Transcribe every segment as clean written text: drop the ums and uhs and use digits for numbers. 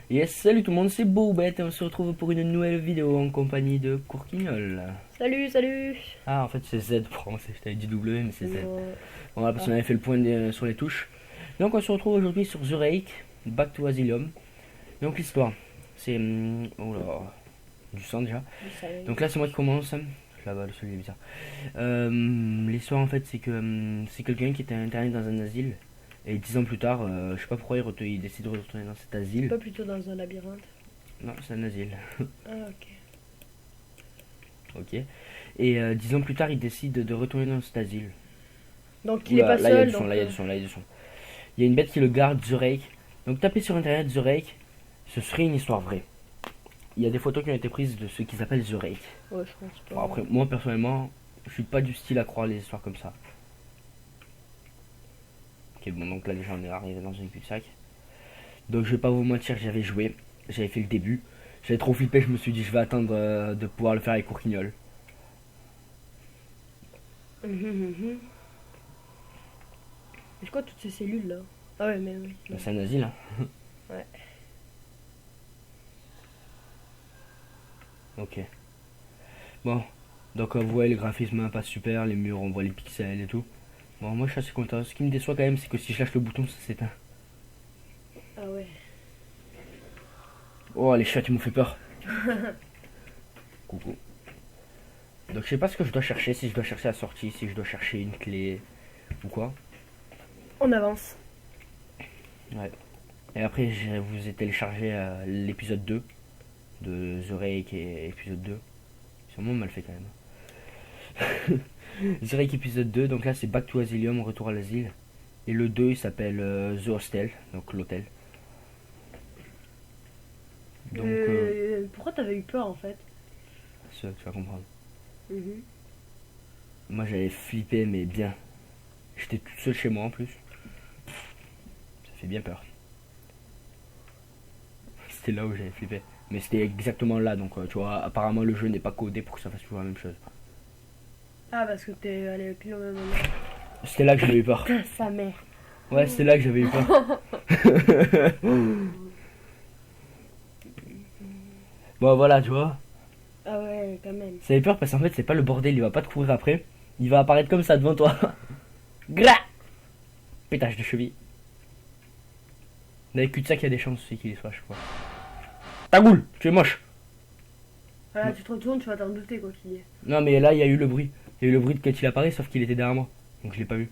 Yes, salut tout le monde, c'est Bobette et on se retrouve pour une nouvelle vidéo en compagnie de Courquignol. Salut, salut. Ah, en fait c'est Z pour commencer, je t'avais dit W mais c'est Z. Bon, Bon, là, parce qu'on avait fait le point sur les touches. Donc on se retrouve aujourd'hui sur The Rake, Back to Asylum. Donc l'histoire, c'est... oh là, du sang déjà. Donc là c'est moi qui commence. Là-bas le sol est bizarre. L'histoire en fait c'est que c'est quelqu'un qui était interné dans un asile. Et 10 ans plus tard, je sais pas pourquoi il décide de retourner dans cet asile. pas plutôt dans un labyrinthe. Non, c'est un asile. Ah, ok. Ok. Et 10 ans plus tard, il décide de retourner dans cet asile. Donc il est Oula, pas là, il y a seul. du son, Donc, là, il y a du son, là, il y a du son. Il y a une bête qui le garde, The Rake. Donc tapez sur internet The Rake, ce serait une histoire vraie. Il y a des photos qui ont été prises de ce qu'ils appellent The Rake. ouais, je pense pas. Bon, après, moi personnellement, je suis pas du style à croire les histoires comme ça. Ok, bon, donc là déjà on est arrivé dans une cul-de-sac. Donc je vais pas vous mentir, j'avais joué, j'avais fait le début. J'avais trop flippé, je me suis dit je vais attendre de pouvoir le faire avec Courquignol. Mais c'est quoi toutes ces cellules là? Ah ouais, mais oui. Bah, c'est un asile, hein. Ouais. Ok. Bon, donc vous voyez le graphisme hein, pas super, les murs on voit les pixels et tout. Bon, moi je suis assez content. Ce qui me déçoit quand même, c'est que si je lâche le bouton, ça s'éteint. Ah ouais. Oh, les chats, ils m'ont fait peur. Coucou. Donc je sais pas ce que je dois chercher, si je dois chercher la sortie, si je dois chercher une clé ou quoi. On avance. Ouais. Et après, je vous ai téléchargé l'épisode 2 de The Rake et épisode 2. C'est vraiment mal fait quand même. The Rake épisode 2, donc là c'est Back to Asylum, retour à l'asile. Et le 2 il s'appelle The Hostel, donc l'hôtel. Donc Pourquoi t'avais eu peur en fait? ça tu vas comprendre. Moi j'avais flippé mais bien. J'étais tout seul chez moi en plus. Ça fait bien peur. C'était là où j'avais flippé. Mais c'était exactement là, donc tu vois, apparemment le jeu n'est pas codé pour que ça fasse toujours la même chose. Ah, parce que t'es allé pile au même moment. C'était là que j'avais eu peur. Sa mère. Ouais, c'était là que j'avais eu peur. Bon voilà, tu vois. Ah ouais, quand même. Ça fait peur parce qu'en fait c'est pas le bordel, il va pas te courir après. Il va apparaître comme ça devant toi. Gras. Pétage de cheville. Dans les cul-de-sac, il y a des chances aussi qu'il y soit, je crois. Ta goule, tu es moche. Voilà, tu te retournes, tu vas t'en douter quoi qu'il y ait. Non, mais là, il y a eu le bruit. Il y a eu le bruit de quand il apparaît, sauf qu'il était derrière moi. Donc je l'ai pas vu.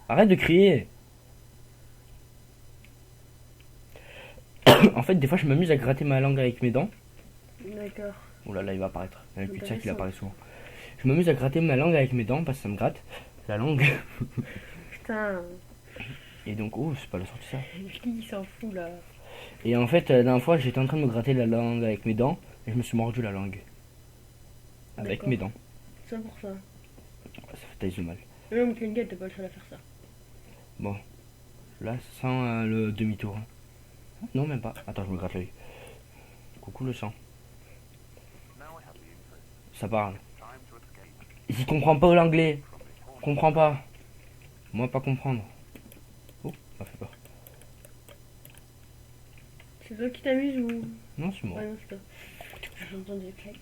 Arrête de crier. En fait, des fois, je m'amuse à gratter ma langue avec mes dents. D'accord. Oh là là, il va apparaître. Dans le cul-de-sac, il Intéressant. apparaît souvent. Je m'amuse à gratter ma langue avec mes dents parce que ça me gratte la langue. Putain, Et donc, oh, c'est pas la sortie ça. qui s'en fout là? Et en fait, la dernière fois, j'étais en train de me gratter la langue avec mes dents et je me suis mordu la langue. Avec D'accord. mes dents. C'est pour ça. Ça fait taille de mal. Même qu'une guette, t'es pas le seul à faire ça. Bon, là, ça sent le demi-tour. Non, même pas. Attends, je me gratte l'œil. Coucou le sang. Ça parle. Il comprend pas l'anglais. Comprend pas. Moi, pas comprendre. Oh, ça fait peur. C'est toi qui t'amuses ou. Non, c'est moi. Ouais, non, c'est toi. J'ai entendu des claques.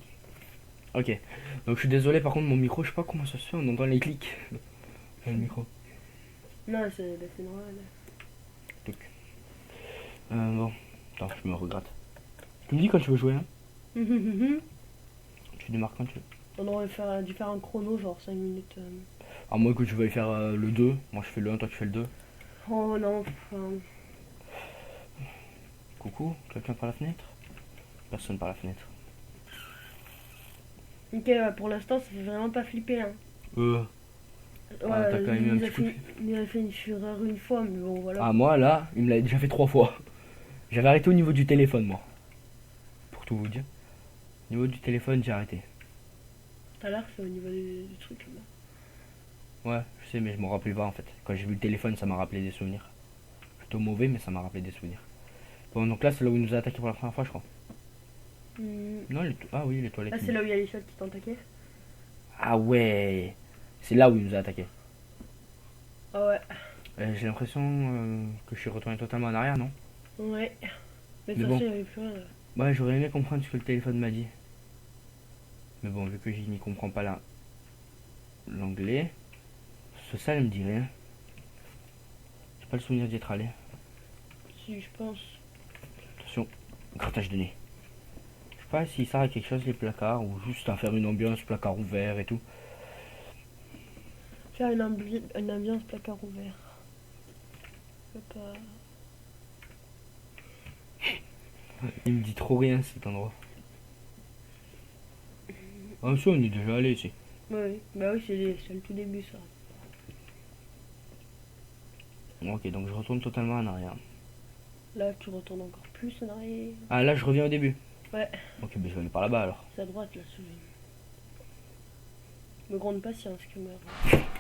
Ok. Donc, je suis désolé, par contre, mon micro, je sais pas comment ça se fait. On entend les clics. Dans le micro. Non, c'est normal. Donc. Bon. Attends, je me regrette. Tu me dis quand tu veux jouer, hein. Tu démarres quand tu veux. On aurait dû faire un chrono, genre 5 minutes. Ah, moi, que tu veux faire le 2. Moi, je fais le 1, toi, tu fais le 2. Oh non, enfin, Coucou, quelqu'un par la fenêtre? Personne par la fenêtre. ok, pour l'instant, ça fait vraiment pas flipper. Hein. Ouais, t'as quand même eu un il, a petit coup de fait, il a fait une fureur une fois, mais bon, voilà. Ah, moi, là, il me l'avait déjà fait 3 fois. J'avais arrêté au niveau du téléphone, moi. Pour tout vous dire. Au niveau du téléphone, j'ai arrêté. Tout à l'heure, c'est au niveau du truc là. Ouais, je sais, mais je m'en rappelais pas en fait. Quand j'ai vu le téléphone, ça m'a rappelé des souvenirs. Plutôt mauvais, mais ça m'a rappelé des souvenirs. Bon, donc là, c'est là où il nous a attaqué pour la première fois, je crois. Non, ah oui, les toilettes. Là, c'est là où il y a les chats qui t'ont attaqué. Ah ouais, c'est là où il nous a attaqué. Ah ouais. J'ai l'impression que je suis retourné totalement en arrière, non? Ouais. Mais Mais ça, bon. il n'y avait plus rien là. Ouais, j'aurais aimé comprendre ce que le téléphone m'a dit. Mais bon, vu que je n'y comprends pas l'anglais, ce ça, elle me dit rien. J'ai pas le souvenir d'y être allé. Si, je pense. Attention, grattage de nez. Je sais pas si ça a quelque chose les placards ou juste à faire une ambiance placard ouvert et tout. Faire une ambiance placard ouvert. Je sais pas. Il me dit trop rien cet endroit. Ah ça, on est déjà allé ici. Oui, bah oui, c'est le tout début ça. Ok, donc je retourne totalement en arrière. Là, tu retournes encore plus en arrière. Ah là, je reviens au début. Ouais, Ok, ben je vais aller par là-bas alors. c'est à droite là, celui. Me grande patience que meurt.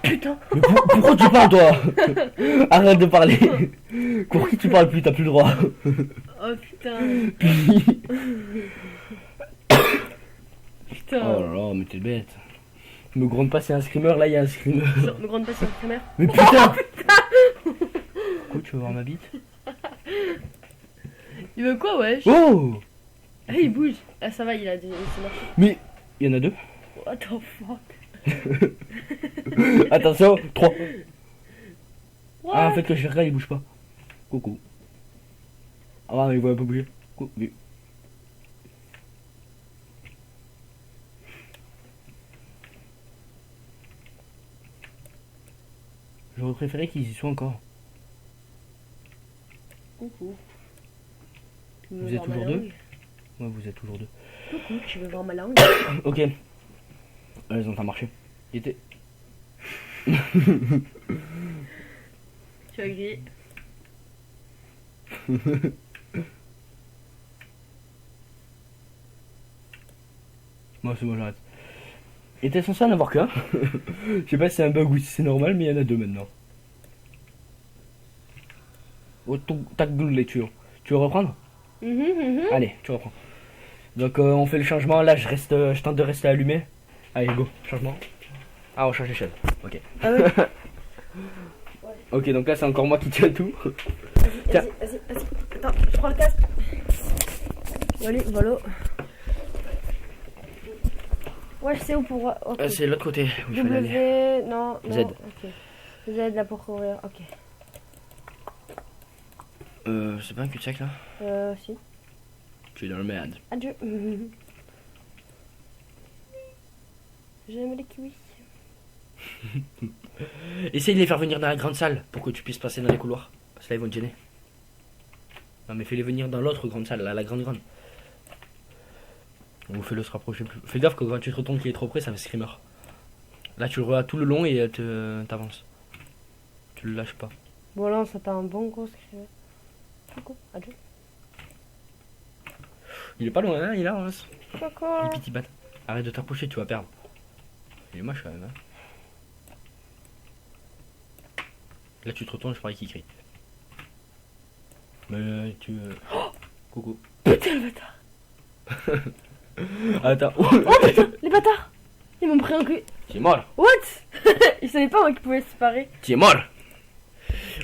Putain. Mais pourquoi tu parles toi? Arrête de parler. Pour qui tu parles plus? T'as plus le droit. Oh putain. Putain. Oh là là, mais t'es bête. Me gronde pas, c'est un screamer, là il y a un screamer. Me grande patience que meurt. Mais putain. Quoi, tu veux voir ma bite? Il veut quoi, wesh? Oh. Ah, il bouge. Ah, ça va, il s'est marché. Mais il y en a deux. What the fuck? Attention, 3. What? Ah, en fait, quand je regarde, il bouge pas. Coucou. Ah, mais il va pas bouger. Coucou. J'aurais préféré qu'ils y soient encore. Coucou. Tu veux Vous êtes voir ma toujours deux? langue? Ouais, vous êtes toujours deux. Coucou, tu veux voir ma langue? Ok. Ils ont pas marché. Il était. Tu as grillé. Moi, c'est bon, j'arrête. Il était censé en avoir qu'un. Je sais pas si c'est un bug ou si c'est normal, mais il y en a deux maintenant. Oh, tac, double lecture. Tu veux reprendre? Allez, tu reprends. Donc, on fait le changement. Là, je tente de rester allumé. Allez, go, changement. Ah, on change l'échelle. Ok. Ah ouais. Ok, donc là, c'est encore moi qui tiens tout. Tiens. Vas-y. Attends, je prends le casque. Allez, voilà. Ouais, je sais où pour voir. Ok. C'est l'autre côté où il fallait aller. W, non. Z. Ok. Z là pour courir, ok. C'est pas un cul-de-sac là? Si. Tu es dans le merde. Adieu. J'aime les kiwis. Essaye de les faire venir dans la grande salle pour que tu puisses passer dans les couloirs. Parce que là, ils vont te gêner. Non, mais fais-les venir dans l'autre grande salle, là, la grande. Ou fais-le se rapprocher plus. Fais gaffe que quand tu te retournes qu'il est trop près, ça fait screamer. Là, tu le regardes tout le long et t'avances. Tu le lâches pas. Bon, là, ça t'a un bon gros screamer. Coucou, adieu. Il est pas loin, hein, il est là, hein. Coucou. Les petits bâtards. Arrête de t'approcher, tu vas perdre. Il est moche quand même, hein. Là, tu te retournes, je parie qu'il crie. Mais tu. Coucou. Putain, le bâtard. Attends. Oh putain, les bâtards. Ils m'ont pris un cul. Tu es mort. What? Ils savaient pas moi qu'ils pouvaient se séparer. Tu es mort.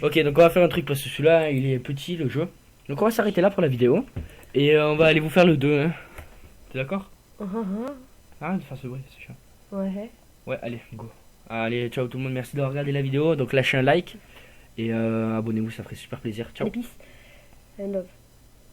Ok, donc on va faire un truc parce que celui-là, il est petit, le jeu. Donc on va s'arrêter là pour la vidéo. Et on va aller vous faire le 2, hein. T'es d'accord? Arrête de faire ce bruit, c'est chiant. Ouais. Ouais, allez, go. Allez, ciao tout le monde, merci d'avoir regardé la vidéo. Donc lâchez un like et abonnez-vous, ça ferait super plaisir. Ciao. Des peace and love.